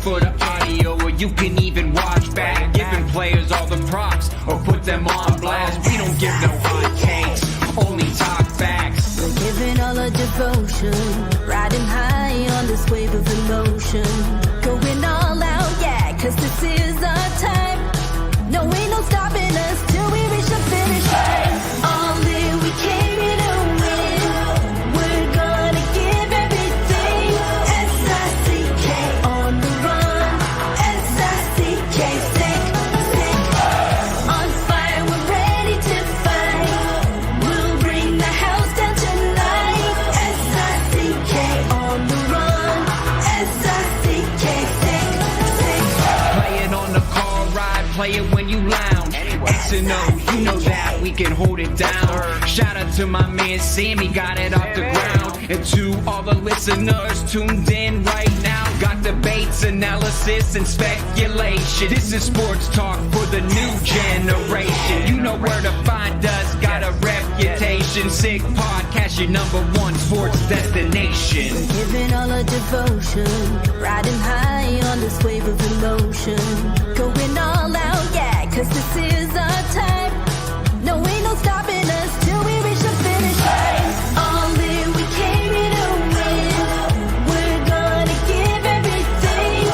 for the audio, or you can even watch back. Giving players all the props, or put them on blast. We don't give no hot takes, only talk facts. We're giving all our devotion, riding high on this wave of emotion. Going all out, yeah, cause this is our time. No, ain't no stopping us till we reach the finish line. All in, we came here to win. We're gonna give everything. S-I-C-K on the run. S-I-C-K, sick, sick. On fire, we're ready to fight. We'll bring the house down tonight. S-I-C-K on the run. S-I-C-K, sick, sick. Play it on the car ride, play it when you lounge. X and O, you know that we can hold it down. Shout out to my man Sammy, got it off the ground. And to all the listeners tuned in right now, got debates, analysis, and speculation. This is sports talk for the new generation. You know where to find us, got a reputation. Sick podcast, your #1 sports destination. Giving all our devotion, riding high on this wave of emotion. Going all out, yeah, cause this is our time. No, ain't no stopping us till we reach the finish line. All in, we came here to win. We're gonna give everything.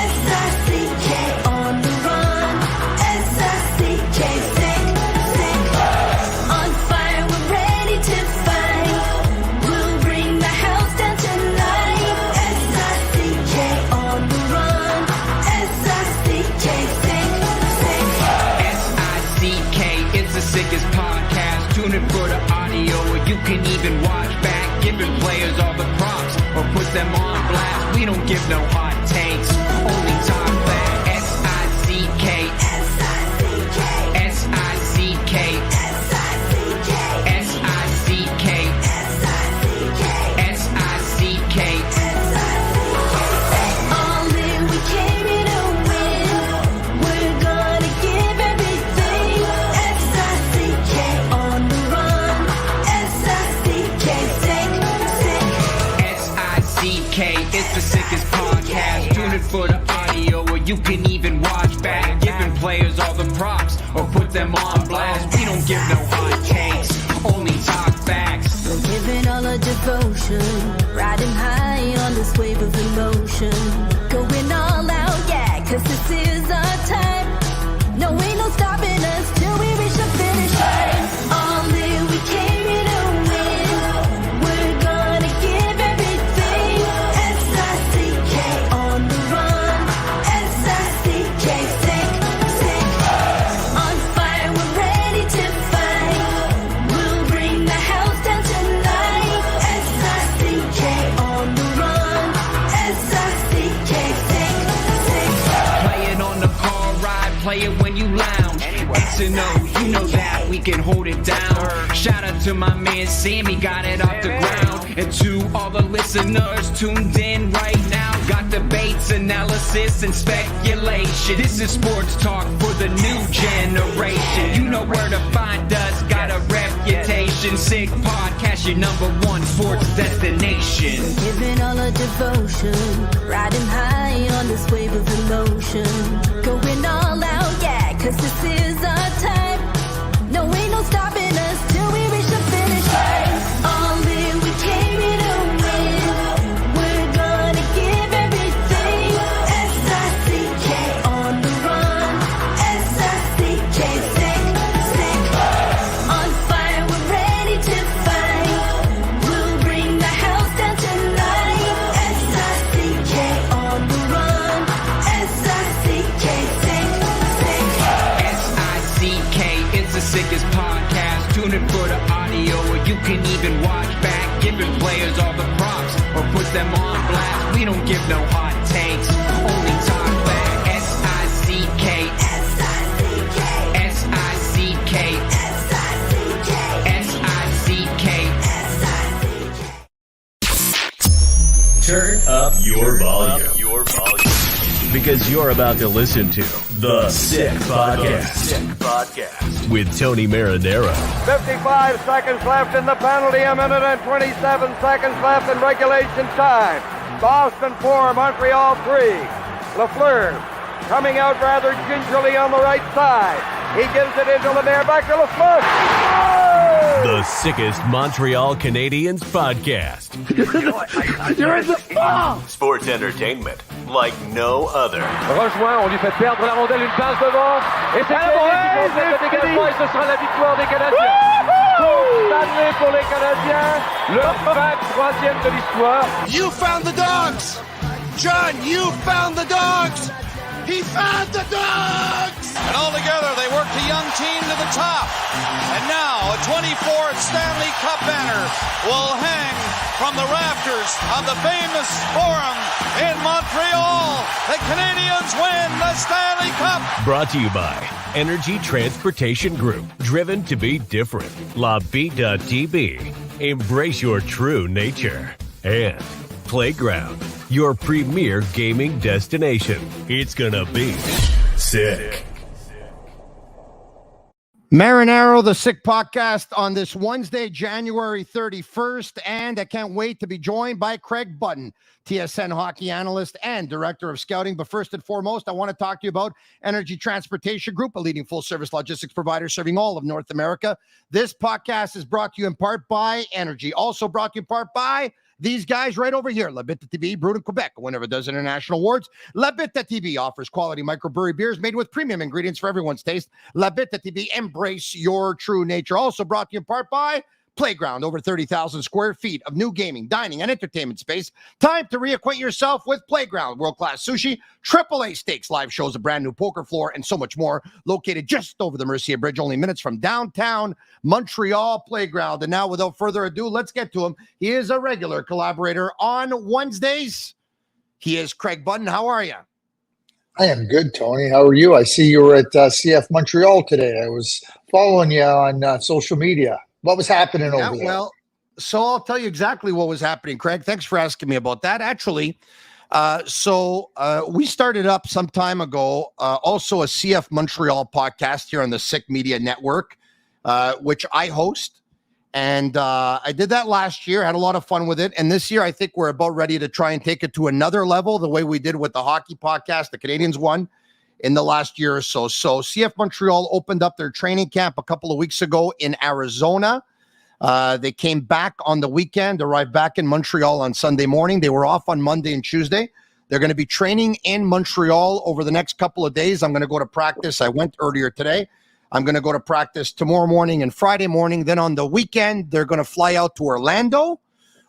S-I-C-K on the run. S-I-C-K, sick, sick. On fire, we're ready to fight. We'll bring the house down tonight. S-I-C-K on the run. S-I-C-K, sick, sick. S-I-C-K is the sickest podcast. Tune in for the audio, or you can even watch back. Giving players all the props, or put them on blast. We don't give no hot takes, only talk back. S-I-C-K, S-I-C-K, S-I-C-K, S-I-C-K, S-I-C-K, S-I-C-K, S-I-C-K. all in, we came here to win. We're gonna give everything. S-I-C-K on the run. S-I-C-K, sick, sick. S-I-C-K is the sickest podcast. Tune in for the audio, or you can even watch back. Giving players all the props, or put them on blast. We don't give no hot takes, only talk facts. We're giving all our devotion, riding high on this wave of emotion. Going all out, yeah, cause this is our time. No, ain't no stopping us till we reach the finish line. All in, we came here to win. We're gonna give everything. S-I-C-K on the run. S-I-C-K, sick, sick. On fire, we're ready to fight. We'll bring the house down tonight. S-I-C-K on the run. S-I-C-K, sick, sick. Play it on the car ride, play it when you lounge. X and O, you know that we can hold it down. Shout out to my man Sammy, got it off the ground. And to all the listeners tuned in right now, got debates, analysis, and speculation. This is sports talk for the new generation. You know where to find us, got a reputation. Sick podcast, your #1 sports destination. Giving all our devotion, riding high on this wave of emotion. Going all out, yeah, cause this is our time. No, ain't no stopping us till we reach the finish line. All in, we came here to win. We're gonna give everything. S-I-C-K on the run. S-I-C-K, sick, sick. On fire, we're ready to fight. We'll bring the house down tonight. S-I-C-K on the run. S-I-C-K, sick, sick. S-I-C-K is the sickest podcast. Tune in for the audio, or you can even watch back. Giving players all the props, or put them on blast. We don't give no hot takes, only talk back. S-I-C-K, S-I-C-K, S-I-C-K, S-I-C-K, S-I-C-K. S-I-C-K. Turn up your volume. Because you're about to listen to The Sick Podcast. With Tony Marinaro. 55 seconds left in the penalty, a minute and 27 seconds left in regulation time. Boston 4, Montreal 3. Lafleur coming out rather gingerly on the right side. He gives it into Lemaire, back to Lafleur. Oh! The sickest Montreal Canadiens podcast. You're in the ball! Sports entertainment like no other. Rejoint, on lui fait perdre la rondelle, une passe devant. Et c'est le dégagement et ce sera la victoire des Canadiens. Stanley pour les Canadiens, le 23e de l'histoire. You found the dogs! John, you found the dogs! He found the dogs! And all together, they worked a young team to the top. And now, a 24th Stanley Cup banner will hang from the rafters of the famous Forum in Montreal. The Canadiens win the Stanley Cup! Brought to you by Energy Transportation Group. Driven to be different. La Vida TB. Embrace your true nature. And Playground, your premier gaming destination. It's gonna be sick. Marinaro, the Sick Podcast on this Wednesday, January 31st. And I can't wait to be joined by Craig Button, TSN hockey analyst and director of scouting. But first and foremost, I want to talk to you about Energy Transportation Group, a leading full-service logistics provider serving all of North America. This podcast is brought to you in part by Energy, also brought to you in part by these guys right over here, La Bitte TV, brewed in Quebec, whenever it does international awards. La Bitte TV offers quality microbrewery beers made with premium ingredients for everyone's taste. La Bitte TV, embrace your true nature. Also brought to you in part by Playground, over 30,000 square feet of new gaming, dining, and entertainment space. Time to reacquaint yourself with Playground. World-class sushi, AAA steaks, live shows, a brand new poker floor, and so much more. Located just over the Mercier Bridge, only minutes from downtown Montreal. Playground. And now, without further ado, let's get to him. He is a regular collaborator on Wednesdays. He is Craig Button. How are you? I am good, Tony. How are you? I see you were at CF Montreal today. I was following you on social media. What was happening over there? Well, so I'll tell you exactly what was happening, Craig. Thanks for asking me about that. Actually, we started up some time ago, also a CF Montreal podcast here on the Sick Media Network, which I host. And I did that last year, had a lot of fun with it. And this year, I think we're about ready to try and take it to another level, the way we did with the hockey podcast, the Canadiens one, in the last year or so. So CF Montreal opened up their training camp a couple of weeks ago in Arizona. They came back on the weekend, arrived back in Montreal on Sunday morning. They were off on Monday and Tuesday. They're going to be training in Montreal over the next couple of days. I'm going to go to practice. I went earlier today. I'm going to go to practice tomorrow morning and Friday morning. Then on the weekend, they're going to fly out to Orlando,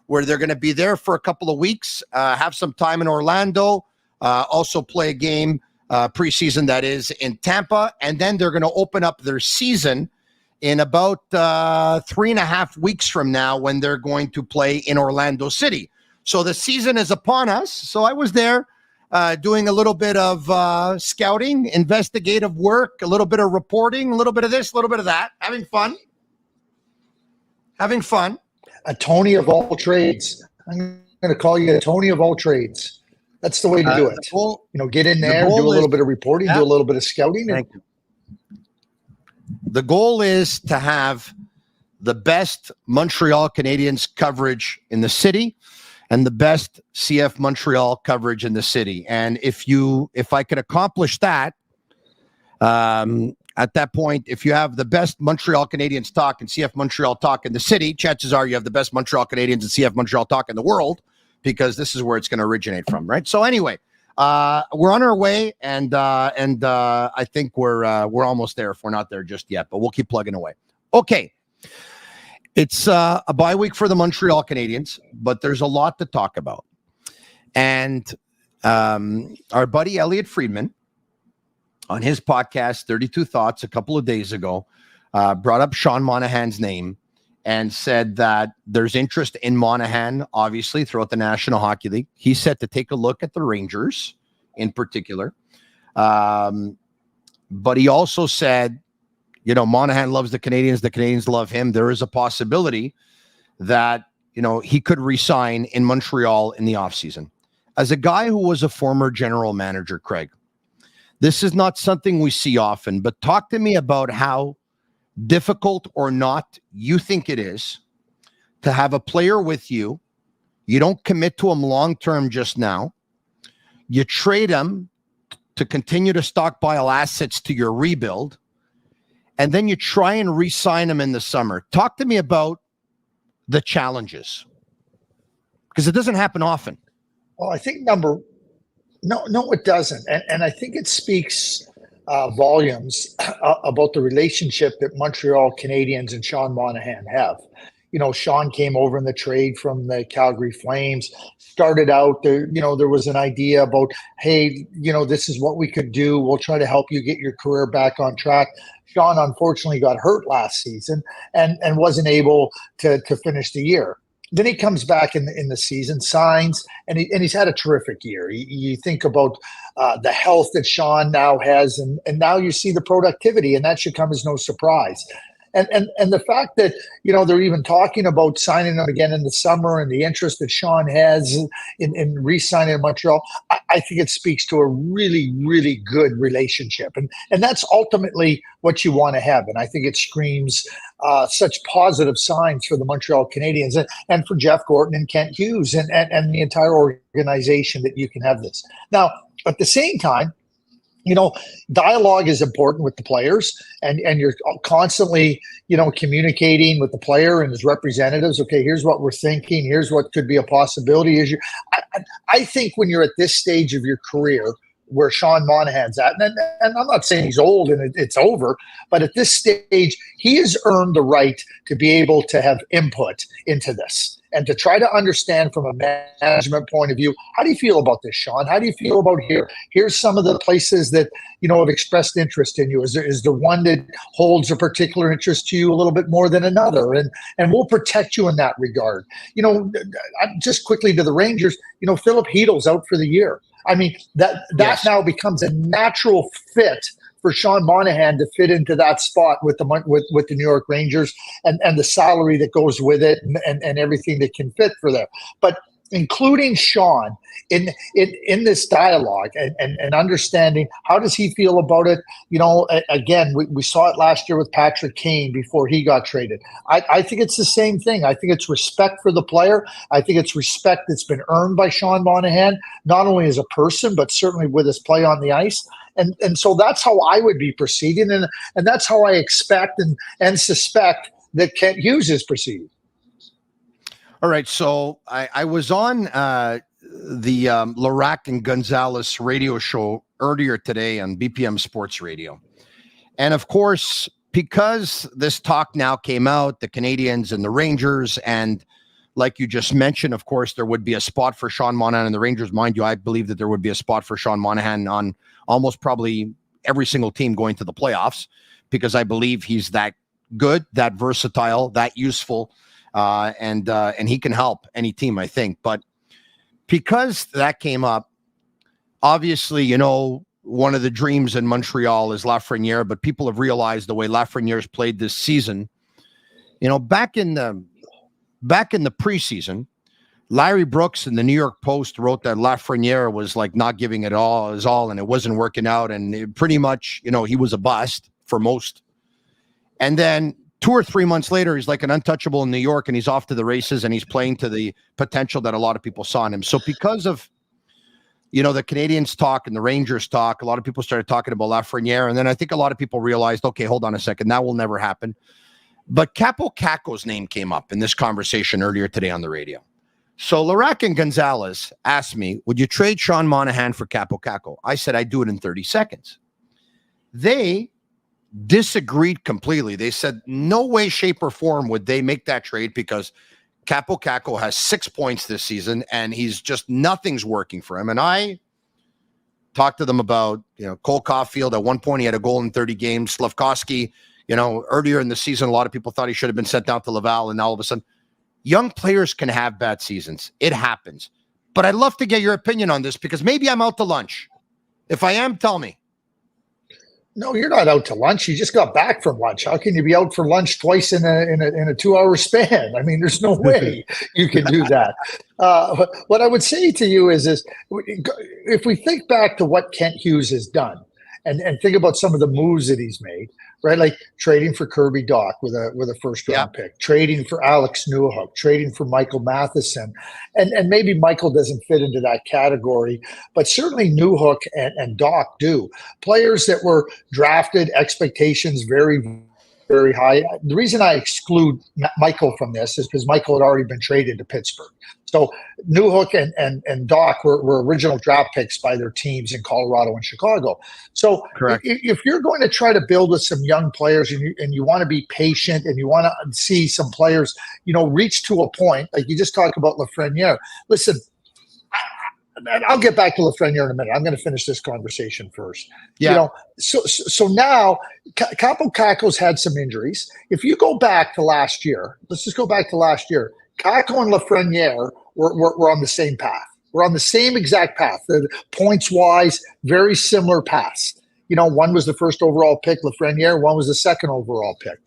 where they're going to be there for a couple of weeks, have some time in Orlando, also play a game preseason, that is, in Tampa. And then they're going to open up their season in about 3.5 weeks from now, when they're going to play in Orlando City. So the season is upon us. So I was there doing a little bit of scouting, investigative work, a little bit of reporting, a little bit of this, a little bit of that, having fun. A Tony of all trades. I'm going to call you a Tony of all trades. That's the way to do it. Get in there, do a little bit of reporting, do a little bit of scouting. Thank you. The goal is to have the best Montreal Canadiens coverage in the city and the best CF Montreal coverage in the city. And if I could accomplish that, at that point, if you have the best Montreal Canadiens talk and CF Montreal talk in the city, chances are you have the best Montreal Canadiens and CF Montreal talk in the world, because this is where it's going to originate from, right? So anyway, we're on our way, and I think we're almost there if we're not there just yet, but we'll keep plugging away. Okay. It's a bye week for the Montreal Canadiens, but there's a lot to talk about. And our buddy Elliot Friedman, on his podcast, 32 Thoughts, a couple of days ago, brought up Sean Monahan's name and said that there's interest in Monahan, obviously, throughout the National Hockey League. He said to take a look at the Rangers in particular. But he also said, Monahan loves the Canadiens love him. There is a possibility that, he could resign in Montreal in the offseason. As a guy who was a former general manager, Craig, this is not something we see often, but talk to me about how difficult or not you think it is to have a player with you. You don't commit to him long-term just now. You trade him to continue to stockpile assets to your rebuild, and then you try and re-sign them in the summer. Talk to me about the challenges, because it doesn't happen often. Well, I think no, it doesn't. And I think it speaks volumes about the relationship that Montreal Canadiens and Sean Monahan have. Sean came over in the trade from the Calgary Flames, started out there, there was an idea about, hey, this is what we could do. We'll try to help you get your career back on track. Sean unfortunately got hurt last season and wasn't able to finish the year. Then he comes back in the season, signs, and he's had a terrific year. You think about the health that Sean now has, and now you see the productivity, and that should come as no surprise. And the fact that, they're even talking about signing him again in the summer, and the interest that Sean has in re-signing in Montreal, I think it speaks to a really, really good relationship. And that's ultimately what you want to have. And I think it screams such positive signs for the Montreal Canadiens and for Jeff Gorton and Kent Hughes and the entire organization that you can have this. Now, at the same time, dialogue is important with the players, and you're constantly, communicating with the player and his representatives. Okay, here's what we're thinking. Here's what could be a possibility. I think when you're at this stage of your career where Sean Monahan's at, and I'm not saying he's old and it's over, but at this stage, he has earned the right to be able to have input into this and to try to understand from a management point of view. How do you feel about this, Sean? How do you feel about here? Here's some of the places that, have expressed interest in you. Is the one that holds a particular interest to you a little bit more than another? And we'll protect you in that regard. Just quickly to the Rangers, Philip Heedle's out for the year. I mean, that yes. Now becomes a natural fit for Sean Monahan to fit into that spot with the New York Rangers and the salary that goes with it and everything that can fit for them. But including Sean in this dialogue and understanding how does he feel about it. Again, we saw it last year with Patrick Kane before he got traded. I think it's the same thing. I think it's respect for the player. I think it's respect that's been earned by Sean Monahan, not only as a person, but certainly with his play on the ice. And so that's how I would be proceeding. And that's how I expect and suspect that Kent Hughes is proceeding. All right, so I was on the Larac and Gonzalez radio show earlier today on BPM Sports Radio. And of course, because this talk now came out, the Canadiens and the Rangers, and like you just mentioned, of course, there would be a spot for Sean Monahan and the Rangers. Mind you, I believe that there would be a spot for Sean Monahan on almost probably every single team going to the playoffs, because I believe he's that good, that versatile, that useful. And he can help any team, I think. But because that came up, obviously, one of the dreams in Montreal is Lafreniere, but people have realized the way Lafreniere's played this season. Back in the preseason, Larry Brooks in the New York Post wrote that Lafreniere was like not giving it his all, and it wasn't working out, and pretty much, he was a bust for most. And then 2 or 3 months later, he's like an untouchable in New York, and he's off to the races, and he's playing to the potential that a lot of people saw in him. So because of, the Canadiens talk and the Rangers talk, a lot of people started talking about Lafreniere, and then I think a lot of people realized, okay, hold on a second, that will never happen. But Kakko's name came up in this conversation earlier today on the radio. So Larac and Gonzalez asked me, would you trade Sean Monahan for Kakko? I said, I'd do it in 30 seconds. They disagreed completely. They said no way, shape, or form would they make that trade, because Kakko has 6 points this season, and he's just, nothing's working for him. And I talked to them about, Cole Caulfield. At one point, he had a goal in 30 games. Slafkovsky, earlier in the season, a lot of people thought he should have been sent down to Laval, and now all of a sudden, young players can have bad seasons. It happens. But I'd love to get your opinion on this, because maybe I'm out to lunch. If I am, tell me. No, you're not out to lunch. You just got back from lunch. How can you be out for lunch twice in a 2-hour span? I mean, there's no way you can do that. What I would say to you is if we think back to what Kent Hughes has done, and think about some of the moves that he's made, right? Like trading for Kirby Dach with a first round pick, trading for Alex Newhook, trading for Michael Matheson. And maybe Michael doesn't fit into that category, but certainly Newhook and Dach do. Players that were drafted, expectations very, very high. The reason I exclude Michael from this is because Michael had already been traded to Pittsburgh. So Newhook and Dach were original draft picks by their teams in Colorado and Chicago. So if you're going to try to build with some young players and you want to be patient and you want to see some players, reach to a point, like you just talked about Lafreniere. Listen, I'll get back to Lafreniere in a minute. I'm going to finish this conversation first. Yeah. So now Kakko's had some injuries. If you go back to last year, let's just go back to last year. Kakko and Lafreniere were on the same path. We're on the same exact path. Points-wise, very similar paths. One was the first overall pick, Lafreniere. One was the second overall pick.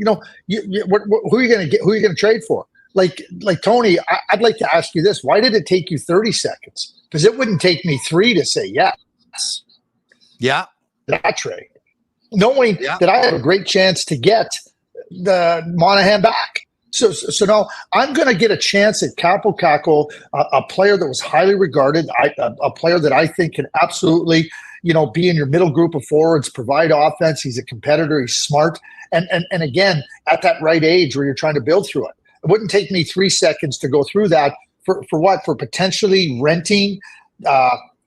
Who are you going to get? Who are you going to trade for? Like Tony, I'd like to ask you this. Why did it take you 30 seconds? Because it wouldn't take me 3 to say yes. Yeah. That trade. Knowing that I have a great chance to get the Monahan back. So now I'm going to get a chance at Kakko, a player that was highly regarded, a player that I think can absolutely, be in your middle group of forwards, provide offense. He's a competitor. He's smart. And again, at that right age where you're trying to build through it. It wouldn't take me 3 seconds to go through that for what? For potentially renting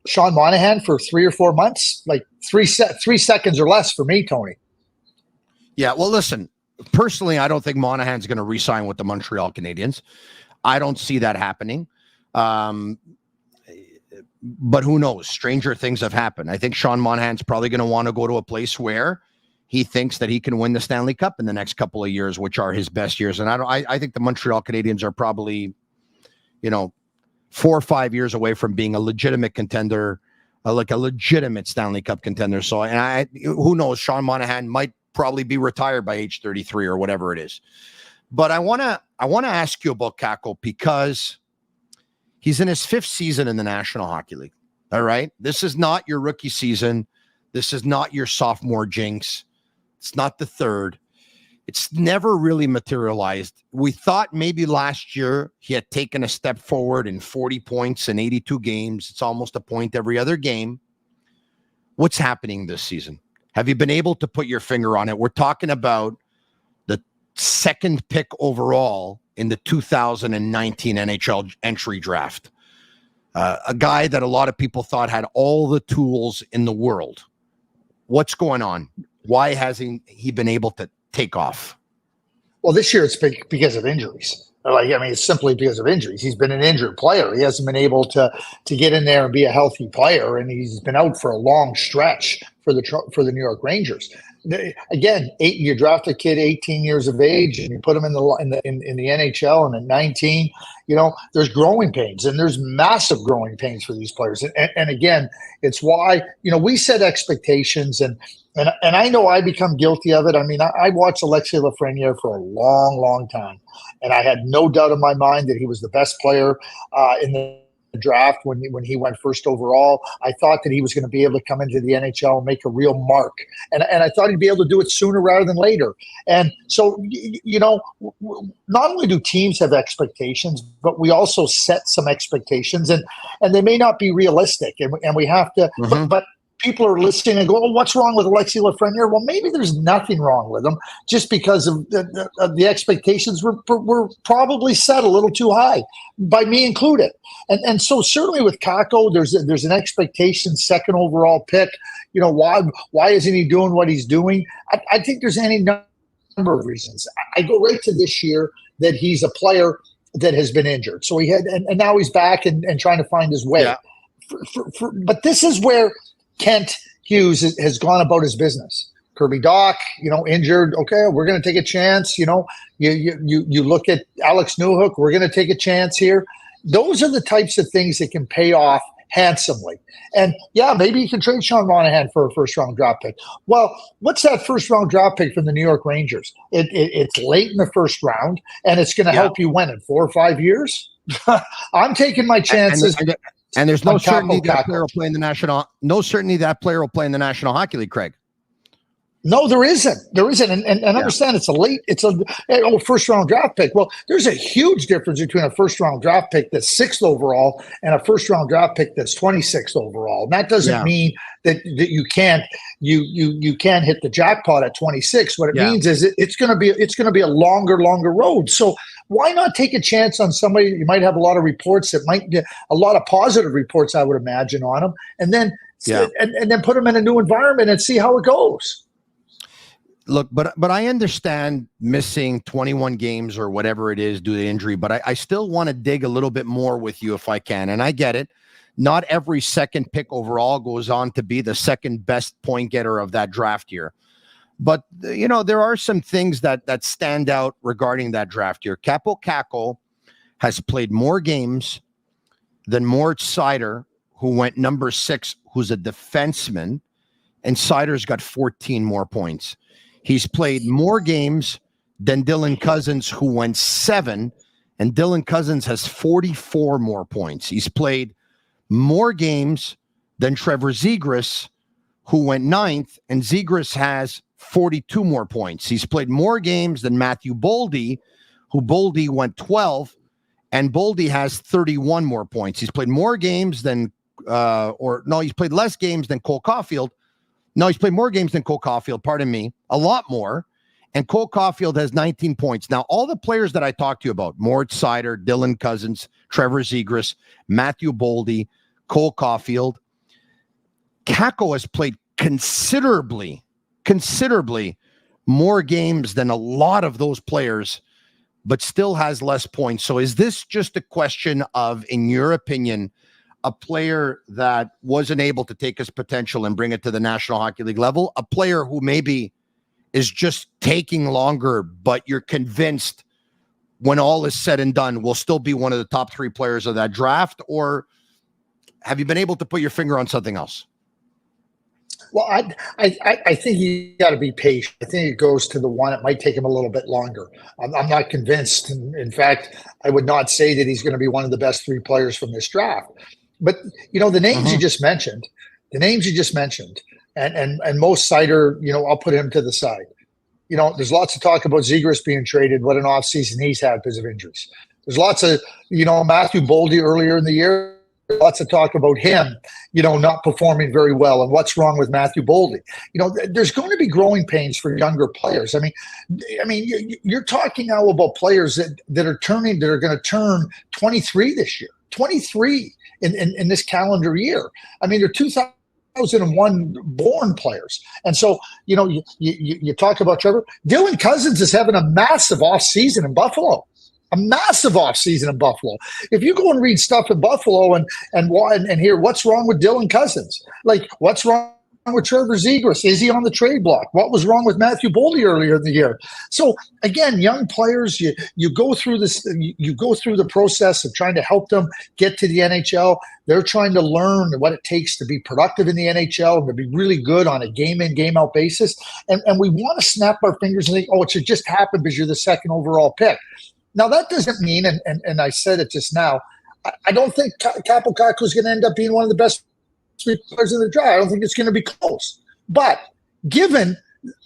Sean Monahan for 3 or 4 months? Like 3 seconds or less for me, Tony. Yeah, well, listen. Personally, I don't think Monahan's going to re-sign with the Montreal Canadiens. I don't see that happening. But who knows? Stranger things have happened. I think Sean Monahan's probably going to want to go to a place where he thinks that he can win the Stanley Cup in the next couple of years, which are his best years. And I think the Montreal Canadiens are probably, 4 or 5 years away from being a legitimate contender, like a legitimate Stanley Cup contender. So, who knows? Sean Monahan might probably be retired by age 33 or whatever it is. But I want to ask you about Kakko because he's in his 5th season in the National Hockey League. All right. This is not your rookie season. This is not your sophomore jinx. It's not the 3rd. It's never really materialized. We thought maybe last year he had taken a step forward in 40 points in 82 games. It's almost a point every other game. What's happening this season? Have you been able to put your finger on it? We're talking about the 2nd pick overall in the 2019 NHL entry draft. A guy that a lot of people thought had all the tools in the world. What's going on? Why hasn't he been able to take off? Well, this year it's because of injuries. It's simply because of injuries. He's been an injured player. He hasn't been able to get in there and be a healthy player, and he's been out for a long stretch for the New York Rangers. Again, you draft a kid 18 years of age and you put him in the NHL, and at 19, there's growing pains, and there's massive growing pains for these players. And again, it's why we set expectations, and I know I become guilty of it. I watched Alexis Lafreniere for a long, long time, and I had no doubt in my mind that he was the best player in the draft when he went first overall. I thought that he was going to be able to come into the NHL and make a real mark, and I thought he'd be able to do it sooner rather than later. And so not only do teams have expectations, but we also set some expectations, and they may not be realistic, and we have to but people are listening and go, oh, what's wrong with Alexis Lafreniere? Well, maybe there's nothing wrong with him, just because of the expectations were probably set a little too high, by me included. And so certainly with Kakko, there's an expectation, 2nd overall pick. Why isn't he doing what he's doing? I think there's any number of reasons. I go right to this year that he's a player that has been injured. So he had, and now he's back and trying to find his way. Yeah. But this is where Kent Hughes has gone about his business. Kirby Dach, injured. Okay, we're going to take a chance. You look at Alex Newhook. We're going to take a chance here. Those are the types of things that can pay off handsomely. And yeah, maybe you can trade Sean Monahan for a first-round draft pick. Well, what's that first-round draft pick from the New York Rangers? It's late in the first round, and it's going to help you win in 4 or 5 years. I'm taking my chances. And there's no on certainty Kappo, that Kakko. player will play in the National Hockey League, Craig. No, there isn't. And understand it's a first round draft pick. Well, there's a huge difference between a first round draft pick that's 6th overall and a first round draft pick that's 26th overall. And that doesn't mean that you can't hit the jackpot at 26. What it means is it's going to be a longer road. So why not take a chance on somebody? You might have a lot of reports that might get a lot of positive reports, I would imagine, on them, and then and then put them in a new environment and see how it goes. Look, but I understand missing 21 games or whatever it is due to injury, but I still want to dig a little bit more with you if I can. And I get it. Not every second pick overall goes on to be the second best point getter of that draft year. But, there are some things that stand out regarding that draft year. Kakko has played more games than Moritz Seider, who went number 6, who's a defenseman, and Seider's got 14 more points. He's played more games than Dylan Cousins, who went 7, and Dylan Cousins has 44 more points. He's played more games than Trevor Zegras, who went 9th, and Zegras has 42 more points. He's played more games than Matthew Boldy, who Boldy went 12, and Boldy has 31 more points. He's played more games than, he's played less games than Cole Caulfield. No, he's played more games than Cole Caulfield, pardon me, a lot more. And Cole Caulfield has 19 points. Now, all the players that I talked to you about, Moritz Seider, Dylan Cousins, Trevor Zegras, Matthew Boldy, Cole Caulfield, Kakko has played considerably more games than a lot of those players, but still has less points. So is this just a question of, in your opinion, a player that wasn't able to take his potential and bring it to the National Hockey League level, a player who maybe is just taking longer, but you're convinced when all is said and done will still be one of the top 3 players of that draft? Or have you been able to put your finger on something else? Well, I think you got to be patient. I think it goes to the one. It might take him a little bit longer. I'm not convinced. In fact, I would not say that he's going to be one of the best 3 players from this draft. But, the names you just mentioned, and most Seider, I'll put him to the side. There's lots of talk about Zegras being traded, what an offseason he's had because of injuries. There's lots of, Matthew Boldy earlier in the year, lots of talk about him, not performing very well and what's wrong with Matthew Boldy. There's going to be growing pains for younger players. I mean, you're talking now about players that are going to turn 23 this year, 23 in this calendar year. I mean, they're 2001 born players. And so, you talk about Trevor. Dylan Cousins is having a massive offseason in Buffalo. A massive offseason in Buffalo. If you go and read stuff in Buffalo and hear what's wrong with Dylan Cousins, like what's wrong with Trevor Zegras? Is he on the trade block? What was wrong with Matthew Boldy earlier in the year? So again, young players, you go through this, you go through the process of trying to help them get to the NHL. They're trying to learn what it takes to be productive in the NHL and to be really good on a game in, game out basis. And we want to snap our fingers and think, oh, it should just happen because you're the 2nd overall pick. Now, that doesn't mean, and I said it just now, I don't think Kakko is going to end up being one of the best 3 players in the draft. I don't think it's going to be close. But given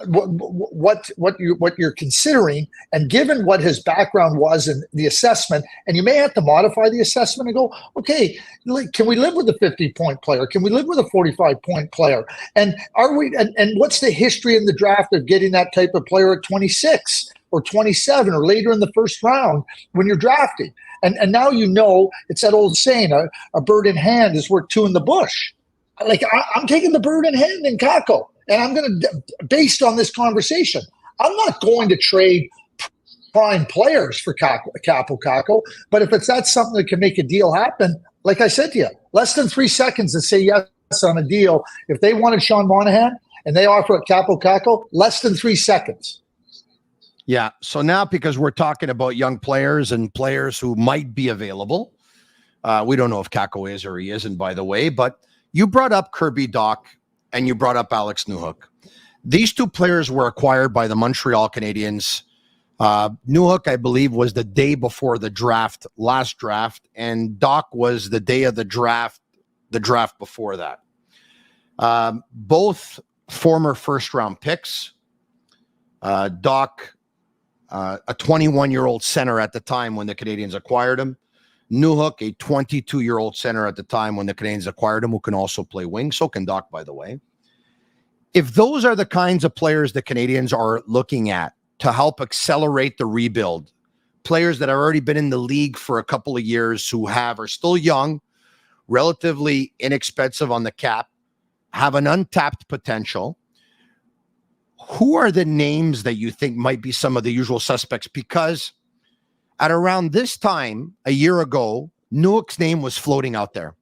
what you're considering, and given what his background was in the assessment, and you may have to modify the assessment and go, okay, can we live with a 50-point player? Can we live with a 45-point player? And what's the history in the draft of getting that type of player at 26? Or 27 or later in the first round when you're drafting. And now it's that old saying, a bird in hand is worth 2 in the bush. Like I'm taking the bird in hand in Kakko. And I'm going to, based on this conversation, I'm not going to trade prime players for Kakko. But if that's something that can make a deal happen, like I said to you, less than 3 seconds to say yes on a deal. If they wanted Sean Monahan and they offer Kakko, less than 3 seconds. Yeah. So now, because we're talking about young players and players who might be available, we don't know if Kakko is or he isn't, by the way, but you brought up Kirby Dach and you brought up Alex Newhook. These 2 players were acquired by the Montreal Canadiens Newhook, I believe, was the day before the last draft, and Doc was the day of the draft before that. Both former first-round picks. Doc, a 21-year-old center at the time when the Canadiens acquired him. Newhook, a 22-year-old center at the time when the Canadiens acquired him, who can also play wing. So can Doc, by the way. If those are the kinds of players the Canadiens are looking at to help accelerate the rebuild, players that have already been in the league for a couple of years who are still young, relatively inexpensive on the cap, have an untapped potential, who are the names that you think might be some of the usual suspects? Because at around this time, a year ago, Newhook's name was floating out there.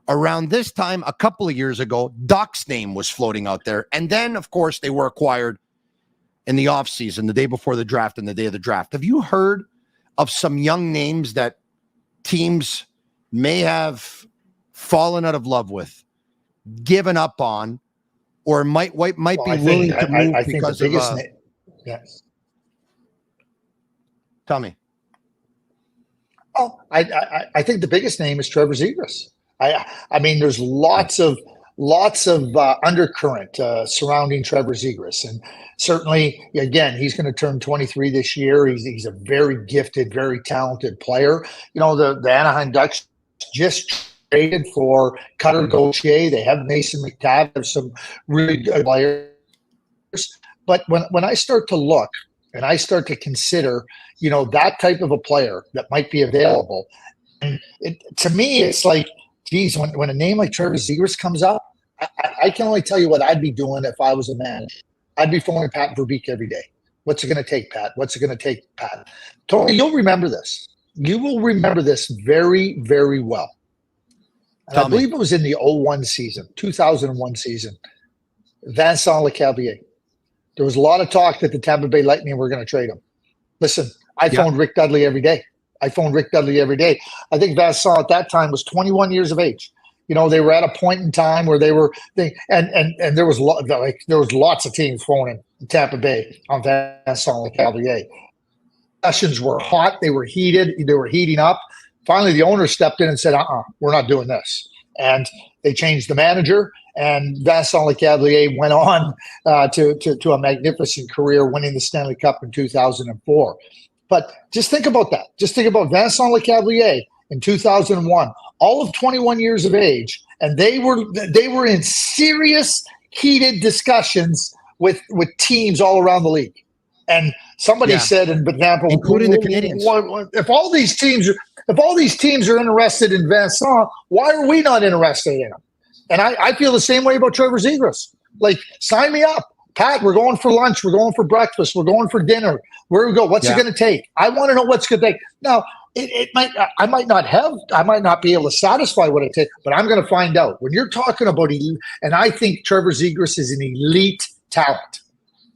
Around this time, a couple of years ago, Doc's name was floating out there. And then, of course, they were acquired in the offseason, the day before the draft and the day of the draft. Have you heard of some young names that teams may have fallen out of love with, given up on, or might be willing to move because of? Yes. Tell me. Oh, I think the biggest name is Trevor Zegras. I mean, there's lots of undercurrent surrounding Trevor Zegras, and certainly, again, he's going to turn 23 this year. He's a very gifted, very talented player. You know, the Anaheim Ducks just traded for Cutter Gauthier. They have Mason McTavish, have some really good players. But when I start to look and I start to consider, you know, that type of a player that might be available, and to me, it's like, geez, when a name like Trevor Zegras comes up, I can only tell you what I'd be doing if I was a manager. I'd be phoning Pat Verbeek every day. What's it going to take, Pat? What's it going to take, Pat? Tony, you'll remember this. You will remember this very, very well. And I believe it was in the 2001 season, Vincent Lecavalier. There was a lot of talk that the Tampa Bay Lightning were going to trade him. Listen, I phoned Rick Dudley every day. I think Vincent at that time was 21 years of age. You know, they were at a point in time where there was lots of teams phoning Tampa Bay on Vincent Lecavalier. Discussions were hot. They were heated. They were heating up. Finally, the owner stepped in and said, we're not doing this. And they changed the manager, and Vincent Lecavalier went on to a magnificent career, winning the Stanley Cup in 2004. But just think about that. Just think about Vincent Lecavalier in 2001, all of 21 years of age, and they were in serious, heated discussions with teams all around the league. And somebody said, in example, including the Canadiens, if all these teams are interested in Vincent, why are we not interested in him? And I feel the same way about Trevor Zegras. Like, sign me up. Pat, we're going for lunch. We're going for breakfast. We're going for dinner. Where do we go? What's it going to take? I want to know what's going to take. Now, I might not be able to satisfy what it takes, but I'm going to find out. When you're talking about elite, and I think Trevor Zegras is an elite talent.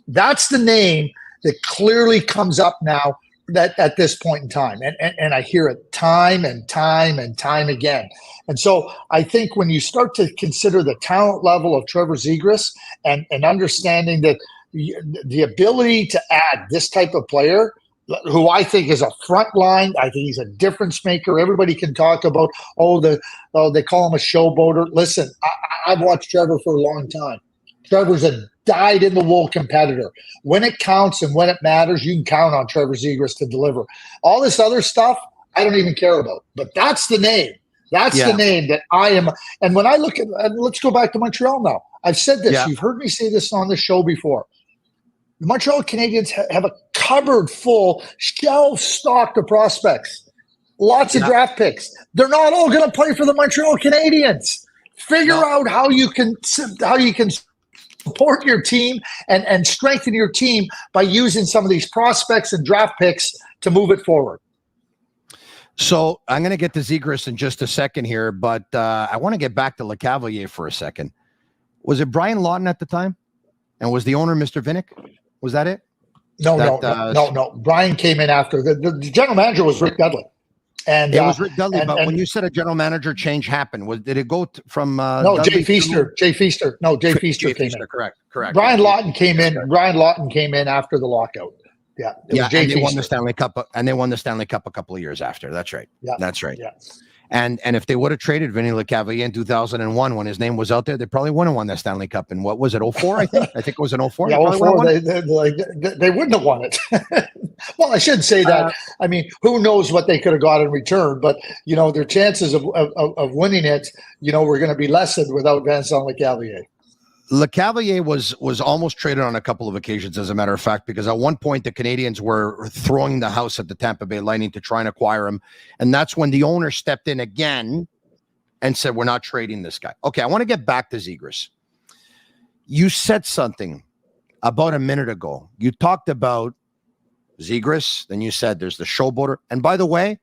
That's the name that clearly comes up now that at this point in time. And I hear it time and time and time again. And so I think when you start to consider the talent level of Trevor Zegras and understanding that the ability to add this type of player, who I think is a front line, I think he's a difference maker. Everybody can talk about, they call him a showboater. Listen, I've watched Trevor for a long time. Trevor's a dyed-in-the-wool competitor. When it counts and when it matters, you can count on Trevor Zegras to deliver. All this other stuff, I don't even care about. But that's the name. That's the name that I am. And when I look at, let's go back to Montreal now. I've said this. Yeah. You've heard me say this on the show before. The Montreal Canadiens have a cupboard full, shelf-stocked of prospects. Lots of draft picks. They're not all going to play for the Montreal Canadiens. Figure out how you can support your team and strengthen your team by using some of these prospects and draft picks to move it forward. So I'm going to get to Zegras in just a second here, but I want to get back to Lecavalier for a second. Was it Brian Lawton at the time? And was the owner Mr. Vinnick? Was that it? No. Brian came in after. The general manager was Rick Dudley. And it was Rick Dudley, but when you said a general manager change happened, did it go from Jay Feaster? Jay Feaster came in. Correct. Brian Lawton came in. Brian Lawton came in after the lockout. Yeah. Yeah, and they won the Stanley Cup, a couple of years after. That's right. Yeah. That's right. Yeah. And if they would have traded Vinny Lecavalier in 2001 when his name was out there, they probably wouldn't have won that Stanley Cup. In what was it, 04, I think? I think it was in 04. Yeah, 04, they wouldn't have won it. Well, I shouldn't say that. I mean, who knows what they could have got in return, but, their chances of winning it, were going to be lessened without Vincent Lecavalier. Lecavalier was almost traded on a couple of occasions, as a matter of fact, because at one point the Canadians were throwing the house at the Tampa Bay Lightning to try and acquire him. And that's when the owner stepped in again and said, we're not trading this guy. Okay, I want to get back to Zegras. You said something about a minute ago. You talked about Zegras, then you said there's the showboater. And by the way,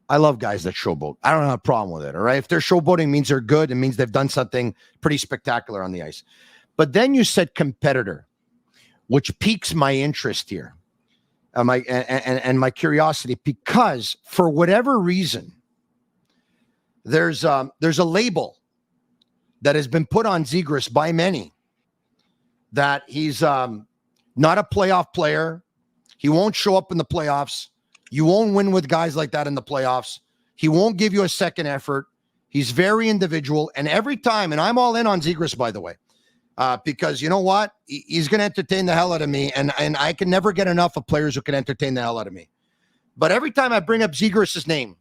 I love guys that showboat. I don't have a problem with it, all right? If they're showboating, means they're good. It means they've done something pretty spectacular on the ice. But then you said competitor, which piques my interest here, and my curiosity, because for whatever reason, there's a label that has been put on Zegras by many that he's not a playoff player. He won't show up in the playoffs. You won't win with guys like that in the playoffs. He won't give you a second effort. He's very individual. And every time, and I'm all in on Zegras, by the way, because you know what? He's going to entertain the hell out of me. And I can never get enough of players who can entertain the hell out of me. But every time I bring up Zegras' name,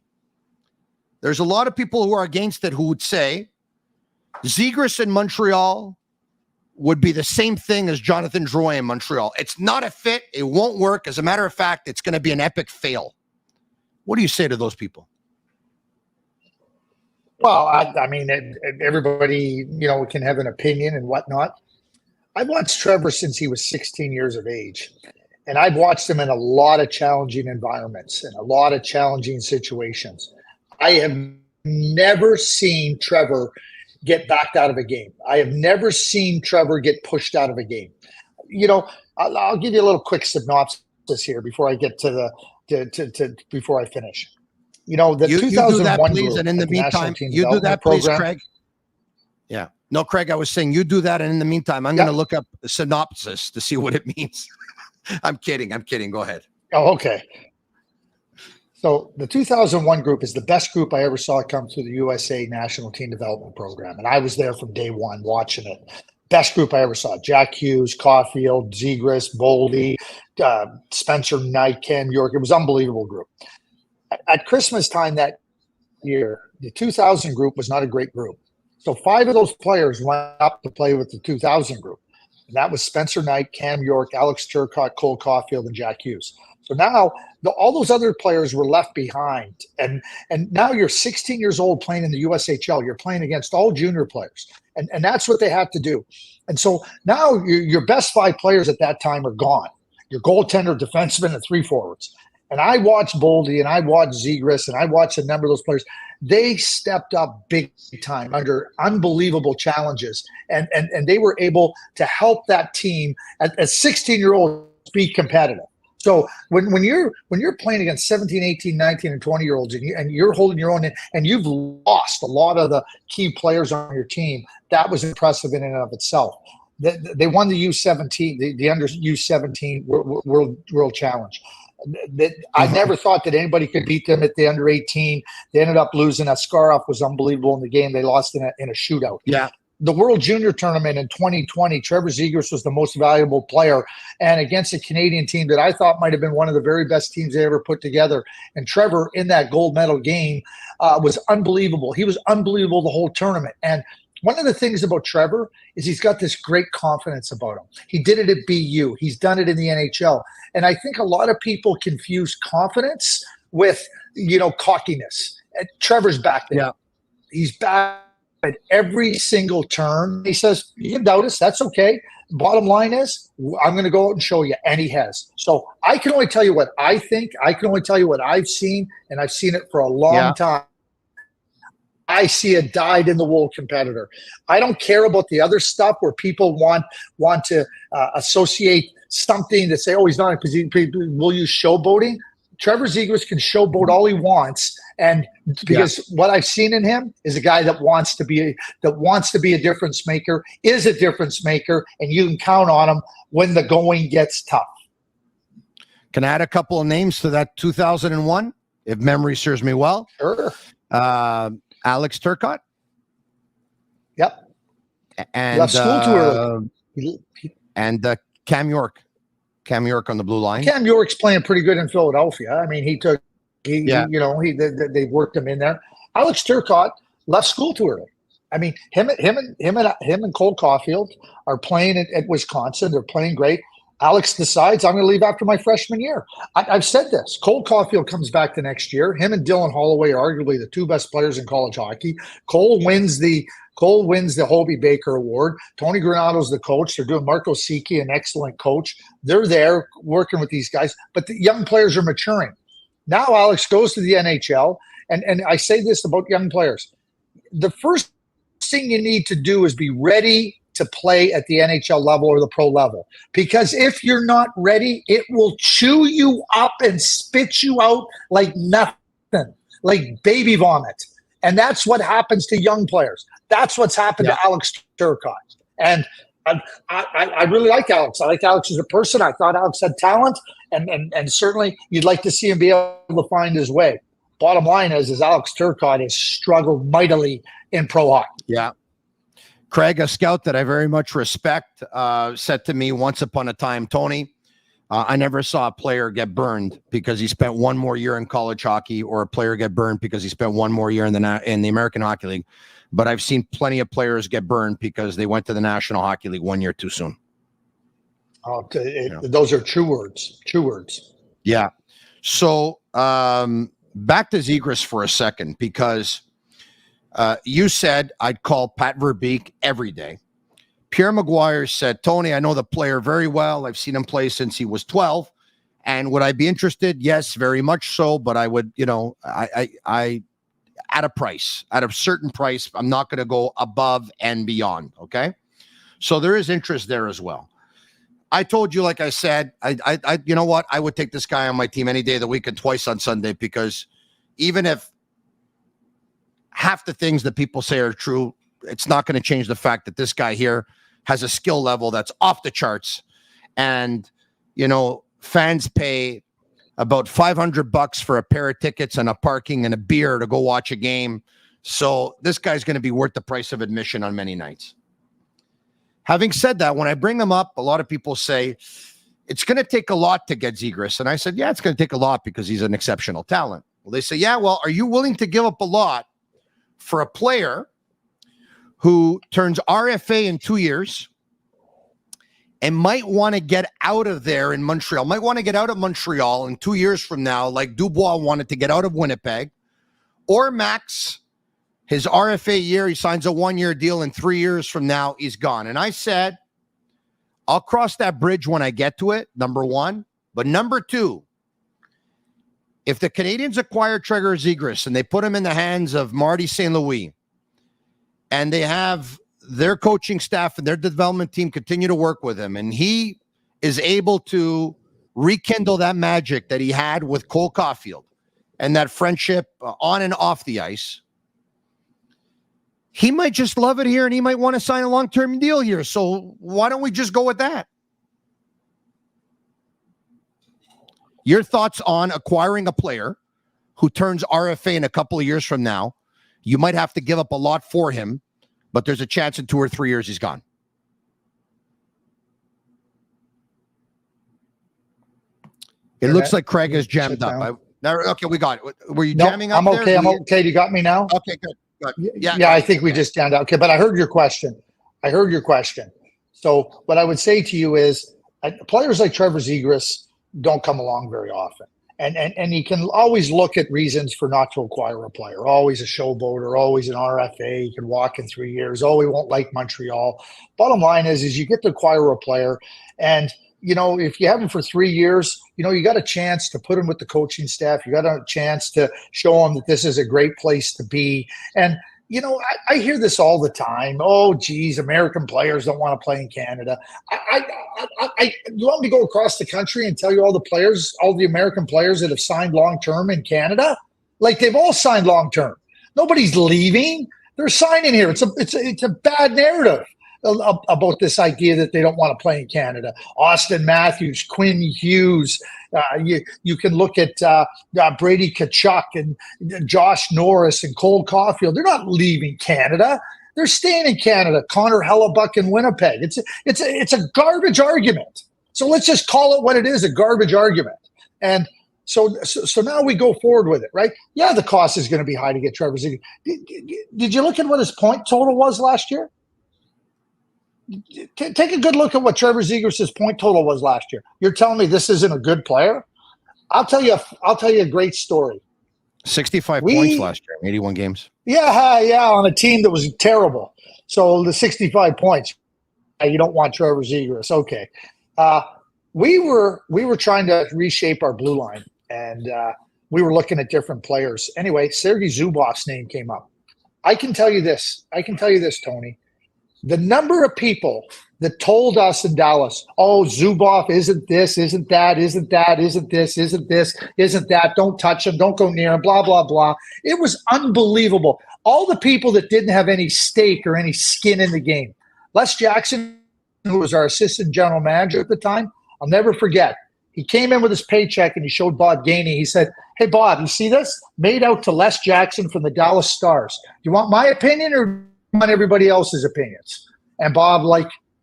there's a lot of people who are against it who would say Zegras in Montreal would be the same thing as Jonathan Drouin in Montreal. It's not a fit. It won't work. As a matter of fact, it's going to be an epic fail. What do you say to those people? Well, I mean, everybody, can have an opinion and whatnot. I've watched Trevor since he was 16 years of age, and I've watched him in a lot of challenging environments and a lot of challenging situations. I have never seen Trevor get backed out of a game. I have never seen Trevor get pushed out of a game. I'll give you a little quick synopsis here before I get to before I finish. The 2001 do that, please, group, and in the meantime, you do that, please, Craig. Yeah. No, Craig, I was saying you do that, and in the meantime, I'm going to look up a synopsis to see what it means. I'm kidding. Go ahead. Oh, okay. So the 2001 group is the best group I ever saw come through the USA National Team Development Program. And I was there from day one watching it. Best group I ever saw. Jack Hughes, Caulfield, Zegras, Boldy, Spencer Knight, Cam York. It was an unbelievable group. At Christmas time that year, the 2000 group was not a great group. So 5 of those players went up to play with the 2000 group. And that was Spencer Knight, Cam York, Alex Turcotte, Cole Caulfield, and Jack Hughes. So now all those other players were left behind. And now you're 16 years old playing in the USHL. You're playing against all junior players. And that's what they have to do. And so now your best 5 players at that time are gone. Your goaltender, defenseman, and 3 forwards. And I watched Boldy and I watched Zegras and I watched a number of those players. They stepped up big time under unbelievable challenges. And they were able to help that team as 16-year-olds be competitive. So when you're playing against 17, 18, 19, and 20-year-olds and you're holding your own and you've lost a lot of the key players on your team, that was impressive in and of itself. They won the U17, the under U17 World Challenge. I never thought that anybody could beat them at the under 18. They ended up losing. Askarov was unbelievable in the game. They lost in a shootout. Yeah. The World Junior Tournament in 2020, Trevor Zegras was the most valuable player, and against a Canadian team that I thought might have been one of the very best teams they ever put together. And Trevor, in that gold medal game, was unbelievable. He was unbelievable the whole tournament. And one of the things about Trevor is he's got this great confidence about him. He did it at BU. He's done it in the NHL. And I think a lot of people confuse confidence with, cockiness. And Trevor's back there. Yeah. He's back at every single turn. He says, you can doubt us. That's okay. Bottom line is, I'm going to go out and show you. And he has. So I can only tell you what I think. I can only tell you what I've seen. And I've seen it for a long time. I see a dyed-in-the-wool competitor. I don't care about the other stuff where people want to associate something to say, oh, he's not because we'll use showboating. Trevor Zegras can showboat all he wants, and because what I've seen in him is a guy that wants to be a difference maker, is a difference maker, and you can count on him when the going gets tough. Can I add a couple of names to that 2001, if memory serves me well? Sure. Alex Turcotte. Yep. And left school too early. And Cam York. Cam York on the blue line. Cam York's playing pretty good in Philadelphia. I mean, they worked him in there. Alex Turcotte left school too early. I mean, him and Cole Caulfield are playing at Wisconsin. They're playing great. Alex decides, I'm going to leave after my freshman year. I've said this. Cole Caulfield comes back the next year. Him and Dylan Holloway are arguably the two best players in college hockey. Cole wins the Hobie Baker Award. Tony Granato's the coach. They're doing Marco Sicchi, an excellent coach. They're there working with these guys, but the young players are maturing. Now Alex goes to the NHL, and I say this about young players. The first thing you need to do is be ready to play at the NHL level or the pro level. Because if you're not ready, it will chew you up and spit you out like nothing, like baby vomit. And that's what happens to young players. That's what's happened to Alex Turcotte. And I really like Alex. I like Alex as a person. I thought Alex had talent, and certainly you'd like to see him be able to find his way. Bottom line is Alex Turcotte has struggled mightily in pro hockey. Yeah. Craig, a scout that I very much respect, said to me once upon a time, Tony, I never saw a player get burned because he spent one more year in college hockey, or a player get burned because he spent one more year in the American Hockey League. But I've seen plenty of players get burned because they went to the National Hockey League 1 year too soon. Those are true words. True words. Yeah. So back to Zegras for a second, because you said I'd call Pat Verbeek every day. Pierre Maguire said, Tony, I know the player very well. I've seen him play since he was 12. And would I be interested? Yes, very much so. But I would, I at a price, at a certain price, I'm not going to go above and beyond. Okay. So there is interest there as well. I told you, like I said, I you know what? I would take this guy on my team any day of the week and twice on Sunday, because even if half the things that people say are true, it's not going to change the fact that this guy here has a skill level that's off the charts. And, fans pay about $500 for a pair of tickets and a parking and a beer to go watch a game. So this guy's going to be worth the price of admission on many nights. Having said that, when I bring him up, a lot of people say it's going to take a lot to get Zegras. And I said, yeah, it's going to take a lot because he's an exceptional talent. Well, they say, yeah, well, are you willing to give up a lot for a player who turns RFA in 2 years and might want to get out of there in Montreal, might want to get out of Montreal in 2 years from now, like Dubois wanted to get out of Winnipeg, or Max, his RFA year, he signs a 1 year deal, and 3 years from now, he's gone. And I said, I'll cross that bridge when I get to it, number one. But number two, if the Canadians acquire Trevor Zegras and they put him in the hands of Marty St. Louis, and they have their coaching staff and their development team continue to work with him, and he is able to rekindle that magic that he had with Cole Caulfield and that friendship on and off the ice, he might just love it here and he might want to sign a long-term deal here. So why don't we just go with that? Your thoughts on acquiring a player who turns RFA in a couple of years from now? You might have to give up a lot for him, but there's a chance in 2 or 3 years he's gone. It looks like Craig is jammed up. Okay, we got it. Were you jamming up? I'm okay. There? I'm okay. You got me now? Okay, good. Yeah, I think we just jammed out. Okay, but I heard your question. So what I would say to you is players like Trevor Zegras don't come along very often. And you can always look at reasons for not to acquire a player. Always a showboater, always an RFA. You can walk in 3 years. Oh, we won't like Montreal. Bottom line is you get to acquire a player. And, if you have him for 3 years, you got a chance to put him with the coaching staff. You got a chance to show him that this is a great place to be. And, I hear this all the time. Oh, geez, American players don't want to play in Canada. You want me to go across the country and tell you all the American players that have signed long-term in Canada? Like, they've all signed long-term. Nobody's leaving. They're signing here. It's a bad narrative. about this idea that they don't want to play in Canada. Austin Matthews, Quinn Hughes. You can look at Brady Tkachuk and Josh Norris and Cole Caulfield. They're not leaving Canada. They're staying in Canada. Connor Hellebuck in Winnipeg. It's a garbage argument. So let's just call it what it is, a garbage argument. And so now we go forward with it, right? Yeah, the cost is going to be high to get Trevor Zegras. Did you look at what his point total was last year? Take a good look at what Trevor Zegras' point total was last year. You're telling me this isn't a good player? I'll tell you a great story. 65 points last year, 81 games. Yeah, on a team that was terrible. So the 65 points, you don't want Trevor Zegras. Okay. We were trying to reshape our blue line, and we were looking at different players. Anyway, Sergei Zubov's name came up. I can tell you this, Tony. The number of people that told us in Dallas, oh, Zubov isn't this, isn't that, isn't that, isn't this, isn't this, isn't that, don't touch him, don't go near him, blah, blah, blah. It was unbelievable. All the people that didn't have any stake or any skin in the game. Les Jackson, who was our assistant general manager at the time, I'll never forget. He came in with his paycheck and he showed Bob Gainey. He said, hey, Bob, you see this? Made out to Les Jackson from the Dallas Stars. Do you want my opinion or on everybody else's opinions? And Bob,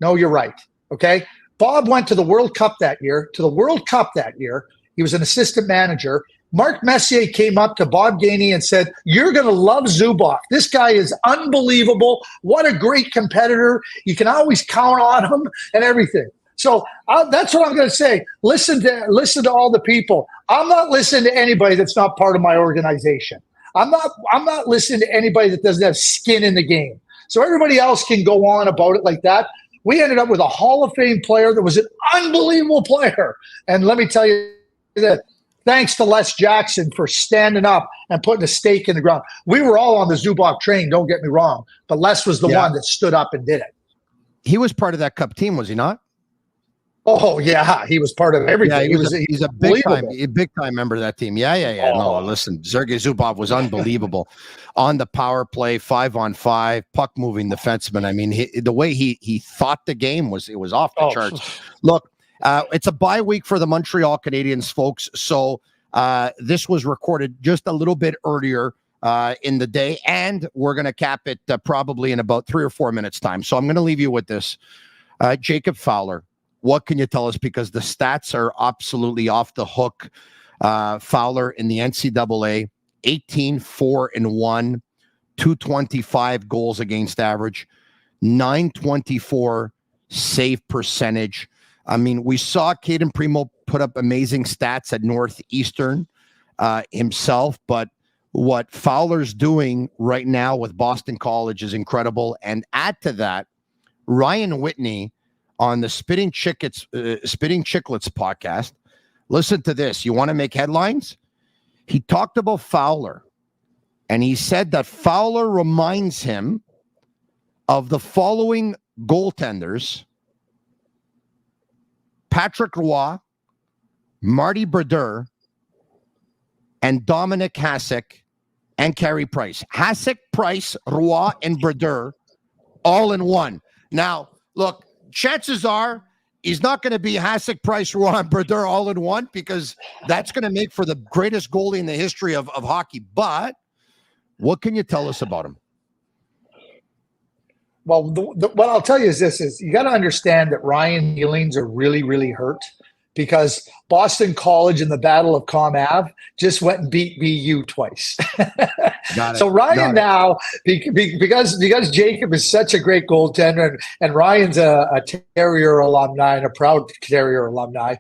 no, you're right. Okay. Bob went to the World Cup that year. He was an assistant manager. Mark Messier came up to Bob Gainey and said, you're going to love Zubov. This guy is unbelievable. What a great competitor. You can always count on him and everything. So that's what I'm going to say. Listen to all the people. I'm not listening to anybody that's not part of my organization. I'm not listening to anybody that doesn't have skin in the game. So everybody else can go on about it like that. We ended up with a Hall of Fame player that was an unbelievable player. And let me tell you that thanks to Les Jackson for standing up and putting a stake in the ground. We were all on the Zubov train, don't get me wrong, but Les was the one that stood up and did it. He was part of that Cup team, was he not? Oh, yeah. He was part of everything. Yeah, he's a big time member of that team. Yeah. No, listen, Sergei Zubov was unbelievable on the power play, 5-on-5, puck moving defenseman. I mean, the way he thought the game was off the charts. Look, it's a bye week for the Montreal Canadiens, folks. So this was recorded just a little bit earlier in the day, and we're going to cap it probably in about 3 or 4 minutes time. So I'm going to leave you with this. Jacob Fowler. What can you tell us? Because the stats are absolutely off the hook. Fowler in the NCAA, 18-4-1, 225 goals against average, 924 save percentage. I mean, we saw Caden Primo put up amazing stats at Northeastern himself, but what Fowler's doing right now with Boston College is incredible. And add to that, Ryan Whitney on the Spitting Chicklets podcast. Listen to this. You want to make headlines? He talked about Fowler, and he said that Fowler reminds him of the following goaltenders: Patrick Roy, Marty Brodeur, and Dominic Hasek and Carey Price. Hasek, Price, Roy, and Brodeur all in one. Now, look, chances are he's not going to be Hasek, Price, Roy, and Brodeur all in one, because that's going to make for the greatest goalie in the history of hockey. But what can you tell us about him? Well, what I'll tell you is this: you got to understand that Ryan Nealings are really, really hurt, because Boston College in the Battle of Comm Ave just went and beat BU twice. So Ryan now, because Jacob is such a great goaltender, and Ryan's a Terrier alumni and a proud Terrier alumni,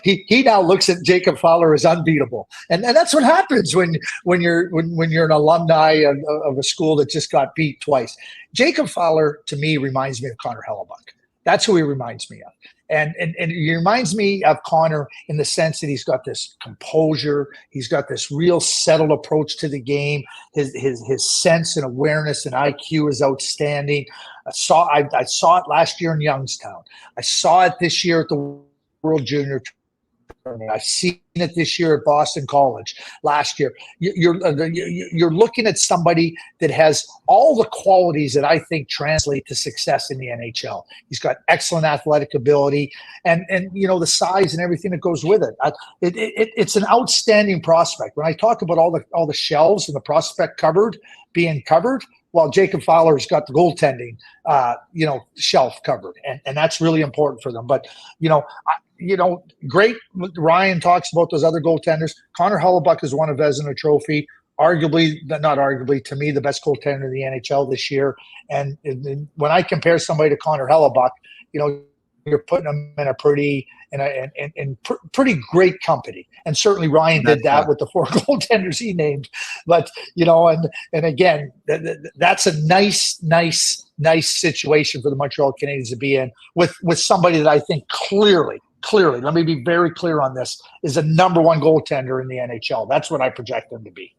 he now looks at Jacob Fowler as unbeatable, and that's what happens when you're an alumni of a school that just got beat twice. Jacob Fowler, to me, reminds me of Connor Hellebuck. That's who he reminds me of. And he reminds me of Connor in the sense that he's got this composure. He's got this real settled approach to the game. His sense and awareness and IQ is outstanding. I saw it last year in Youngstown. I saw it this year at the World Junior tournament. I've seen it this year at Boston College, last year. You're looking at somebody that has all the qualities that I think translate to success in the NHL. He's got excellent athletic ability and the size and everything that goes with it. It's an outstanding prospect. When I talk about all the shelves and the prospect cupboard being covered, well, Jacob Fowler's got the goaltending, shelf covered, and that's really important for them. But great. Ryan talks about those other goaltenders. Connor Hellebuyck has won a Vezina Trophy, not arguably, to me, the best goaltender in the NHL this year. And when I compare somebody to Connor Hellebuyck, you're putting them in a pretty great company. And certainly Ryan did that with the 4 goaltenders he named. But, and again, that's a nice situation for the Montreal Canadiens to be in with somebody that I think clearly, let me be very clear on this, is a number 1 goaltender in the NHL. That's what I project him to be.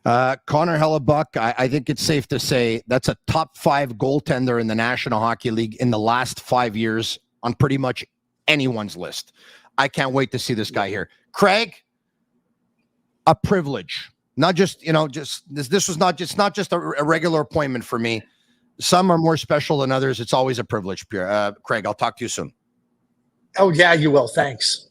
Connor Hellebuyck, I think it's safe to say that's a top 5 goaltender in the National Hockey League in the last 5 years on pretty much anyone's list. I can't wait to see this guy here. Craig, a privilege. Not just, this was not just a regular appointment for me. Some are more special than others. It's always a privilege, Craig. I'll talk to you soon. Oh, yeah, you will. Thanks.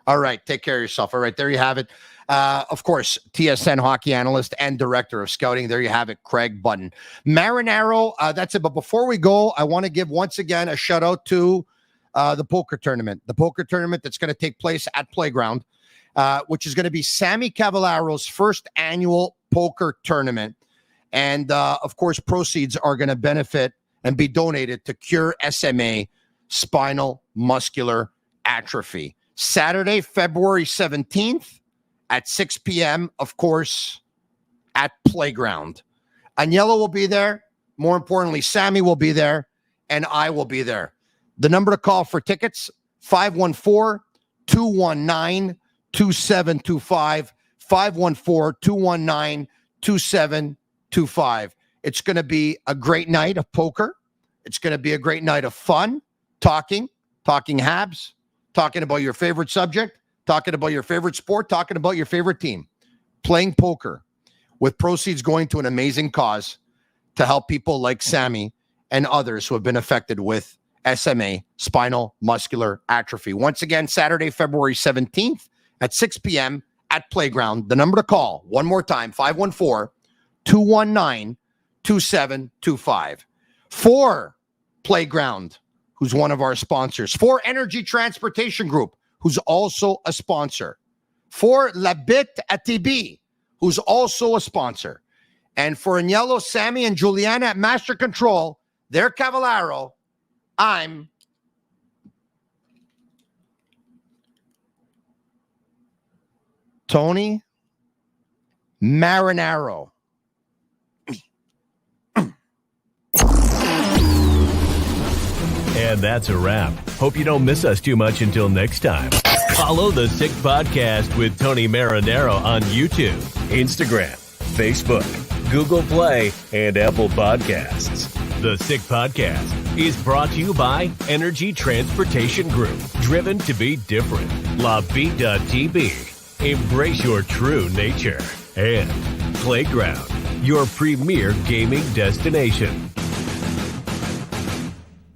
All right. Take care of yourself. All right. There you have it. Of course, TSN hockey analyst and director of scouting. There you have it, Craig Button. Marinaro, that's it. But before we go, I want to give once again a shout out to the poker tournament. The poker tournament that's going to take place at Playground, which is going to be Sammy Cavalaro's first annual poker tournament. And, of course, proceeds are going to benefit and be donated to Cure SMA, spinal muscular atrophy. Saturday, February 17th. At 6 p.m., of course, at Playground. Agnello will be there. More importantly, Sammy will be there, and I will be there. The number to call for tickets, 514-219-2725, 514-219-2725. It's going to be a great night of poker. It's going to be a great night of fun, talking Habs, talking about your favorite subject, talking about your favorite sport, talking about your favorite team, playing poker with proceeds going to an amazing cause to help people like Sammy and others who have been affected with SMA, spinal muscular atrophy. Once again, Saturday, February 17th at 6 p.m. at Playground. The number to call, one more time, 514-219-2725. For Playground, who's one of our sponsors. For Energy Transportation Group, who's also a sponsor. For La Bit at TB, who's also a sponsor. And for Agnello, Sammy, and Juliana at Master Control, they're Cavallaro. I'm Tony Marinaro. And that's a wrap. Hope you don't miss us too much until next time. Follow the Sick Podcast with Tony Marinaro on YouTube, Instagram, Facebook, Google Play, and Apple Podcasts. The Sick Podcast is brought to you by Energy Transportation Group, driven to be different. La Vida TV, embrace your true nature. And Playground, your premier gaming destination.